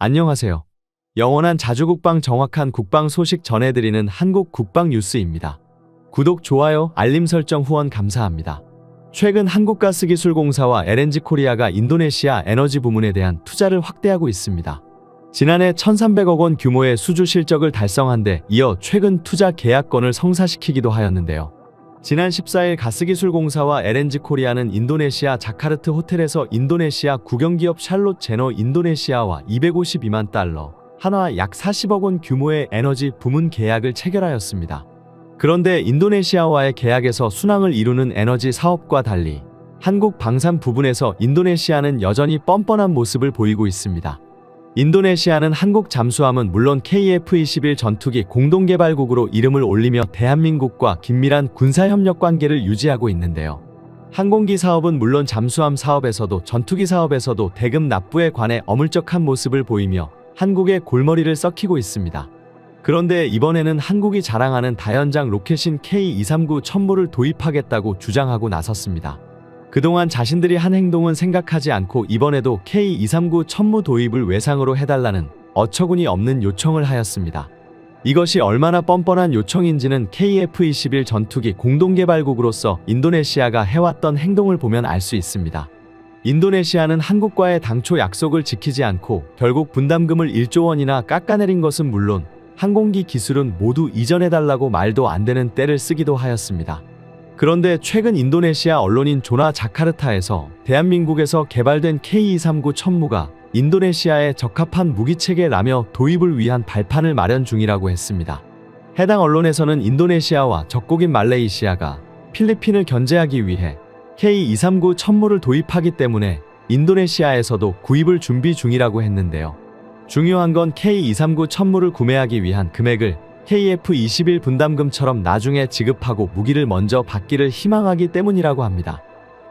안녕하세요. 영원한 자주국방 정확한 국방 소식 전해드리는 한국 국방 뉴스입니다. 구독, 좋아요, 알림 설정 후원 감사합니다. 최근 한국가스기술공사와 LNG코리아가 인도네시아 에너지 부문에 대한 투자를 확대하고 있습니다. 지난해 1,300억 원 규모의 수주 실적을 달성한 데 이어 최근 투자 계약건을 성사시키기도 하였는데요. 지난 14일 가스기술공사와 LNG코리아는 인도네시아 자카르트 호텔에서 인도네시아 국영기업 샬롯 제너 인도네시아와 252만 달러, 한화 약 40억 원 규모의 에너지 부문 계약을 체결하였습니다. 그런데 인도네시아와의 계약에서 순항을 이루는 에너지 사업과 달리 한국 방산 부분에서 인도네시아는 여전히 뻔뻔한 모습을 보이고 있습니다. 인도네시아는 한국 잠수함은 물론 KF-21 전투기 공동개발국으로 이름을 올리며 대한민국과 긴밀한 군사협력 관계를 유지하고 있는데요. 항공기 사업은 물론 잠수함 사업에서도 전투기 사업에서도 대금 납부에 관해 어물쩍한 모습을 보이며 한국의 골머리를 썩히고 있습니다. 그런데 이번에는 한국이 자랑하는 다연장 로켓인 K239 천무를 도입하겠다고 주장하고 나섰습니다. 그동안 자신들이 한 행동은 생각하지 않고 이번에도 K239 천무 도입을 외상으로 해달라는 어처구니 없는 요청을 하였습니다. 이것이 얼마나 뻔뻔한 요청인지는 KF-21 전투기 공동개발국으로서 인도네시아가 해왔던 행동을 보면 알 수 있습니다. 인도네시아는 한국과의 당초 약속을 지키지 않고 결국 분담금을 1조 원이나 깎아내린 것은 물론 항공기 기술은 모두 이전해달라고 말도 안 되는 떼를 쓰기도 하였습니다. 그런데 최근 인도네시아 언론인 조나 자카르타에서 대한민국에서 개발된 K239 천무가 인도네시아에 적합한 무기체계라며 도입을 위한 발판을 마련 중이라고 했습니다. 해당 언론에서는 인도네시아와 적국인 말레이시아가 필리핀을 견제하기 위해 K239 천무를 도입하기 때문에 인도네시아에서도 구입을 준비 중이라고 했는데요. 중요한 건 K239 천무를 구매하기 위한 금액을 KF-21 분담금처럼 나중에 지급하고 무기를 먼저 받기를 희망하기 때문이라고 합니다.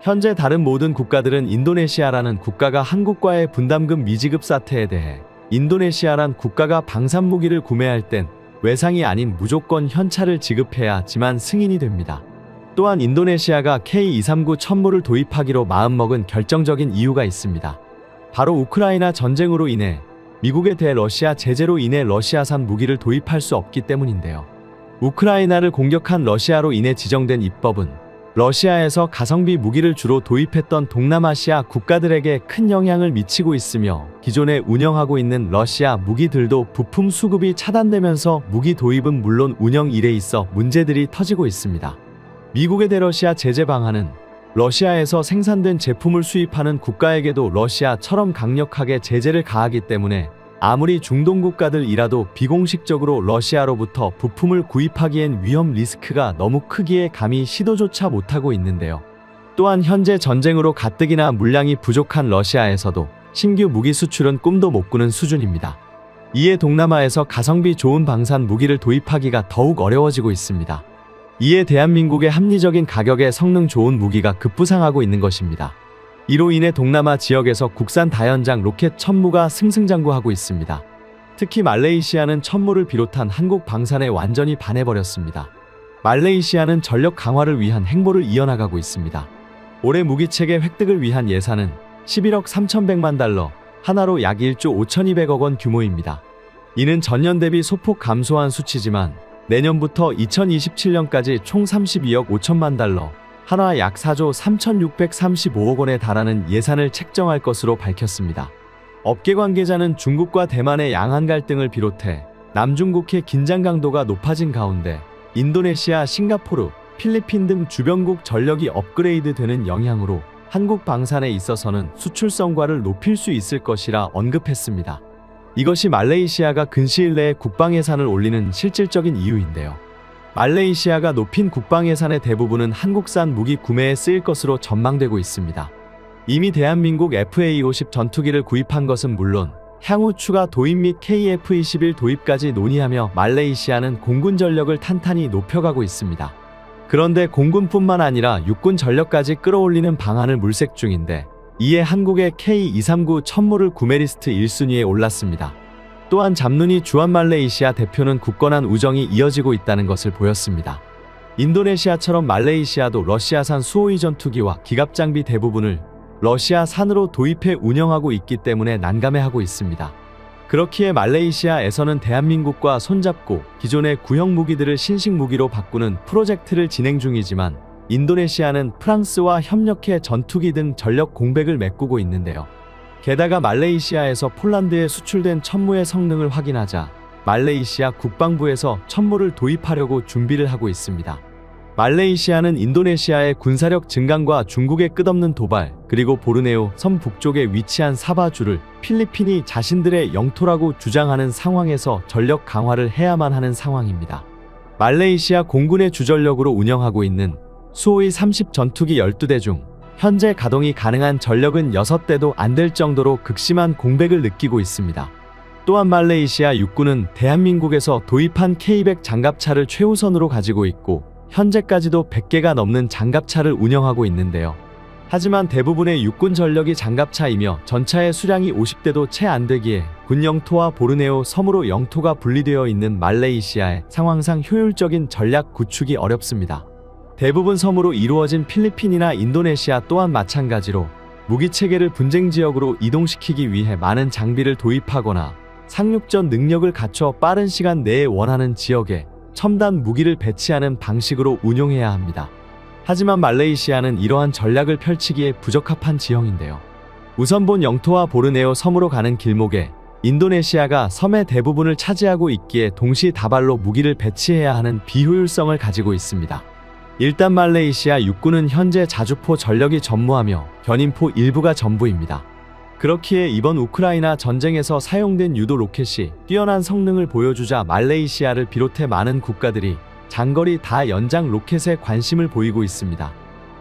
현재 다른 모든 국가들은 인도네시아라는 국가가 한국과의 분담금 미지급 사태에 대해 인도네시아란 국가가 방산무기를 구매할 땐 외상이 아닌 무조건 현찰을 지급해야지만 승인이 됩니다. 또한 인도네시아가 K239 천무를 도입하기로 마음먹은 결정적인 이유가 있습니다. 바로 우크라이나 전쟁으로 인해 미국의 대러시아 제재로 인해 러시아산 무기를 도입할 수 없기 때문인데요. 우크라이나를 공격한 러시아로 인해 지정된 입법은 러시아에서 가성비 무기를 주로 도입했던 동남아시아 국가들에게 큰 영향을 미치고 있으며 기존에 운영하고 있는 러시아 무기들도 부품 수급이 차단되면서 무기 도입은 물론 운영 일에 있어 문제들이 터지고 있습니다. 미국의 대러시아 제재 방안은 러시아에서 생산된 제품을 수입하는 국가에게도 러시아처럼 강력하게 제재를 가하기 때문에 아무리 중동 국가들이라도 비공식적으로 러시아로부터 부품을 구입하기엔 위험 리스크가 너무 크기에 감히 시도조차 못하고 있는데요. 또한 현재 전쟁으로 가뜩이나 물량이 부족한 러시아에서도 신규 무기 수출은 꿈도 못 꾸는 수준입니다. 이에 동남아에서 가성비 좋은 방산 무기를 도입하기가 더욱 어려워지고 있습니다. 이에 대한민국의 합리적인 가격에 성능 좋은 무기가 급부상하고 있는 것입니다. 이로 인해 동남아 지역에서 국산 다연장 로켓 천무가 승승장구하고 있습니다. 특히 말레이시아는 천무를 비롯한 한국 방산에 완전히 반해버렸습니다. 말레이시아는 전력 강화를 위한 행보를 이어나가고 있습니다. 올해 무기체계 획득을 위한 예산은 11억 3,100만 달러, 하나로 약 1조 5,200억 원 규모입니다. 이는 전년 대비 소폭 감소한 수치지만 내년부터 2027년까지 총 32억 5천만 달러, 한화 약 4조 3,635억 원에 달하는 예산을 책정할 것으로 밝혔습니다. 업계 관계자는 중국과 대만의 양안 갈등을 비롯해 남중국해 긴장 강도가 높아진 가운데 인도네시아, 싱가포르, 필리핀 등 주변국 전력이 업그레이드되는 영향으로 한국 방산에 있어서는 수출성과를 높일 수 있을 것이라 언급했습니다. 이것이 말레이시아가 근시일 내에 국방 예산을 올리는 실질적인 이유인데요. 말레이시아가 높인 국방 예산의 대부분은 한국산 무기 구매에 쓰일 것으로 전망되고 있습니다. 이미 대한민국 FA-50 전투기를 구입한 것은 물론 향후 추가 도입 및 KF-21 도입까지 논의하며 말레이시아는 공군 전력을 탄탄히 높여가고 있습니다. 그런데 공군뿐만 아니라 육군 전력까지 끌어올리는 방안을 물색 중인데 이에 한국의 K239 천무를 구매 리스트 1순위에 올랐습니다. 또한 잡눈이 주한 말레이시아 대표는 굳건한 우정이 이어지고 있다는 것을 보였습니다. 인도네시아처럼 말레이시아도 러시아산 수호위 전투기와 기갑장비 대부분을 러시아산으로 도입해 운영하고 있기 때문에 난감해하고 있습니다. 그렇기에 말레이시아에서는 대한민국과 손잡고 기존의 구형 무기들을 신식 무기로 바꾸는 프로젝트를 진행 중이지만 인도네시아는 프랑스와 협력해 전투기 등 전력 공백을 메꾸고 있는데요. 게다가 말레이시아에서 폴란드에 수출된 천무의 성능을 확인하자 말레이시아 국방부에서 천무를 도입하려고 준비를 하고 있습니다. 말레이시아는 인도네시아의 군사력 증강과 중국의 끝없는 도발, 그리고 보르네오 섬 북쪽에 위치한 사바주를 필리핀이 자신들의 영토라고 주장하는 상황에서 전력 강화를 해야만 하는 상황입니다. 말레이시아 공군의 주전력으로 운영하고 있는 수호이 30 전투기 12대 중 현재 가동이 가능한 전력은 6대도 안 될 정도로 극심한 공백을 느끼고 있습니다. 또한 말레이시아 육군은 대한민국에서 도입한 K100 장갑차를 최우선으로 가지고 있고 현재까지도 100개가 넘는 장갑차를 운영하고 있는데요. 하지만 대부분의 육군 전력이 장갑차이며 전차의 수량이 50대도 채 안 되기에 군 영토와 보르네오 섬으로 영토가 분리되어 있는 말레이시아의 상황상 효율적인 전략 구축이 어렵습니다. 대부분 섬으로 이루어진 필리핀이나 인도네시아 또한 마찬가지로 무기체계를 분쟁 지역으로 이동시키기 위해 많은 장비를 도입하거나 상륙전 능력을 갖춰 빠른 시간 내에 원하는 지역에 첨단 무기를 배치하는 방식으로 운용해야 합니다. 하지만 말레이시아는 이러한 전략을 펼치기에 부적합한 지형인데요. 우선 본 영토와 보르네오 섬으로 가는 길목에 인도네시아가 섬의 대부분을 차지하고 있기에 동시다발로 무기를 배치해야 하는 비효율성을 가지고 있습니다. 일단 말레이시아 육군은 현재 자주포 전력이 전무하며 견인포 일부가 전부입니다. 그렇기에 이번 우크라이나 전쟁에서 사용된 유도 로켓이 뛰어난 성능을 보여주자 말레이시아를 비롯해 많은 국가들이 장거리 다연장 로켓에 관심을 보이고 있습니다.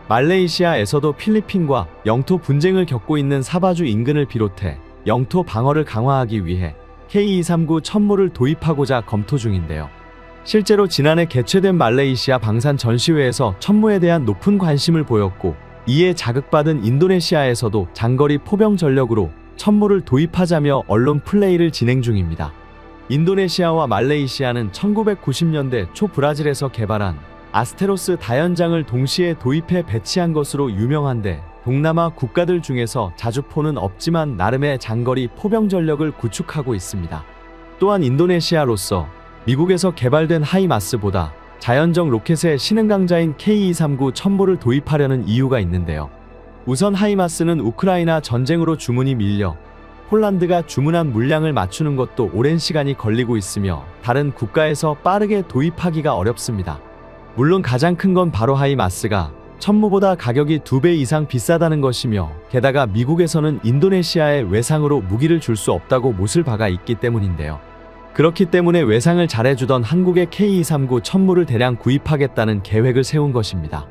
말레이시아에서도 필리핀과 영토 분쟁을 겪고 있는 사바주 인근을 비롯해 영토 방어를 강화하기 위해 K239 천무를 도입하고자 검토 중인데요. 실제로 지난해 개최된 말레이시아 방산 전시회에서 천무에 대한 높은 관심을 보였고 이에 자극받은 인도네시아에서도 장거리 포병 전력으로 천무를 도입하자며 언론 플레이를 진행 중입니다. 인도네시아와 말레이시아는 1990년대 초 브라질에서 개발한 아스테로스 다연장을 동시에 도입해 배치한 것으로 유명한데 동남아 국가들 중에서 자주포는 없지만 나름의 장거리 포병 전력을 구축하고 있습니다. 또한 인도네시아로서 미국에서 개발된 하이마스보다 자연적 로켓의 신흥 강자인 K239 천무를 도입하려는 이유가 있는데요. 우선 하이마스는 우크라이나 전쟁으로 주문이 밀려 폴란드가 주문한 물량을 맞추는 것도 오랜 시간이 걸리고 있으며 다른 국가에서 빠르게 도입하기가 어렵습니다. 물론 가장 큰 건 바로 하이마스가 천무보다 가격이 2배 이상 비싸다는 것이며 게다가 미국에서는 인도네시아에 외상으로 무기를 줄 수 없다고 못을 박아 있기 때문인데요. 그렇기 때문에 외상을 잘해주던 한국의 K239 천무를 대량 구입하겠다는 계획을 세운 것입니다.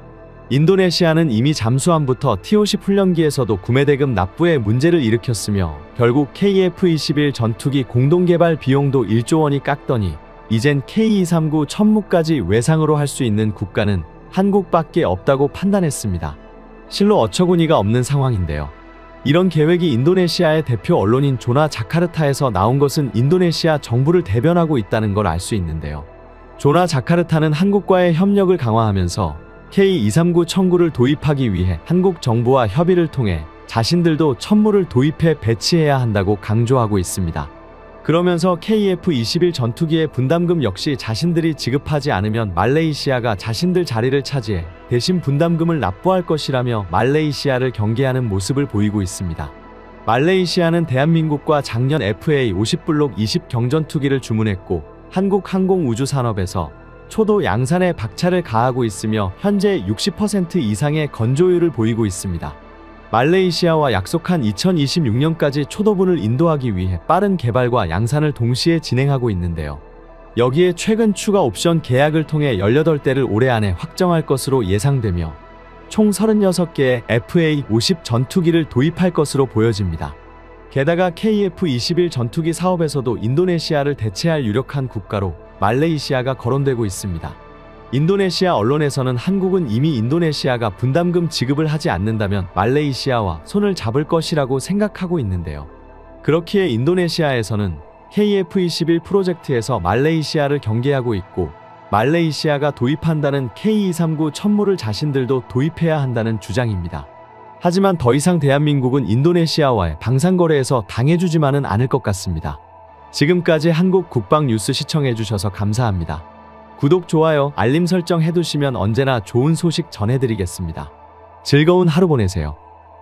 인도네시아는 이미 잠수함부터 TOC 훈련기에서도 구매대금 납부에 문제를 일으켰으며 결국 KF-21 전투기 공동개발 비용도 1조 원이 깎더니 이젠 K239 천무까지 외상으로 할 수 있는 국가는 한국밖에 없다고 판단했습니다. 실로 어처구니가 없는 상황인데요. 이런 계획이 인도네시아의 대표 언론인 조나 자카르타에서 나온 것은 인도네시아 정부를 대변하고 있다는 걸 알 수 있는데요. 조나 자카르타는 한국과의 협력을 강화하면서 K239 천구를 도입하기 위해 한국 정부와 협의를 통해 자신들도 천무를 도입해 배치해야 한다고 강조하고 있습니다. 그러면서 KF-21 전투기의 분담금 역시 자신들이 지급하지 않으면 말레이시아가 자신들 자리를 차지해 대신 분담금을 납부할 것이라며 말레이시아를 경계하는 모습을 보이고 있습니다. 말레이시아는 대한민국과 작년 FA-50 블록 20 경전투기를 주문했고 한국항공우주산업에서 초도 양산에 박차를 가하고 있으며 현재 60% 이상의 건조율을 보이고 있습니다. 말레이시아와 약속한 2026년까지 초도분을 인도하기 위해 빠른 개발과 양산을 동시에 진행하고 있는데요. 여기에 최근 추가 옵션 계약을 통해 18대를 올해 안에 확정할 것으로 예상되며 총 36개의 FA-50 전투기를 도입할 것으로 보여집니다. 게다가 KF-21 전투기 사업에서도 인도네시아를 대체할 유력한 국가로 말레이시아가 거론되고 있습니다. 인도네시아 언론에서는 한국은 이미 인도네시아가 분담금 지급을 하지 않는다면 말레이시아와 손을 잡을 것이라고 생각하고 있는데요. 그렇기에 인도네시아에서는 KF-21 프로젝트에서 말레이시아를 경계하고 있고 말레이시아가 도입한다는 K239 천무를 자신들도 도입해야 한다는 주장입니다. 하지만 더 이상 대한민국은 인도네시아와의 방산거래에서 당해주지만은 않을 것 같습니다. 지금까지 한국 국방 뉴스 시청해주셔서 감사합니다. 구독, 좋아요, 알림 설정 해두시면 언제나 좋은 소식 전해드리겠습니다. 즐거운 하루 보내세요.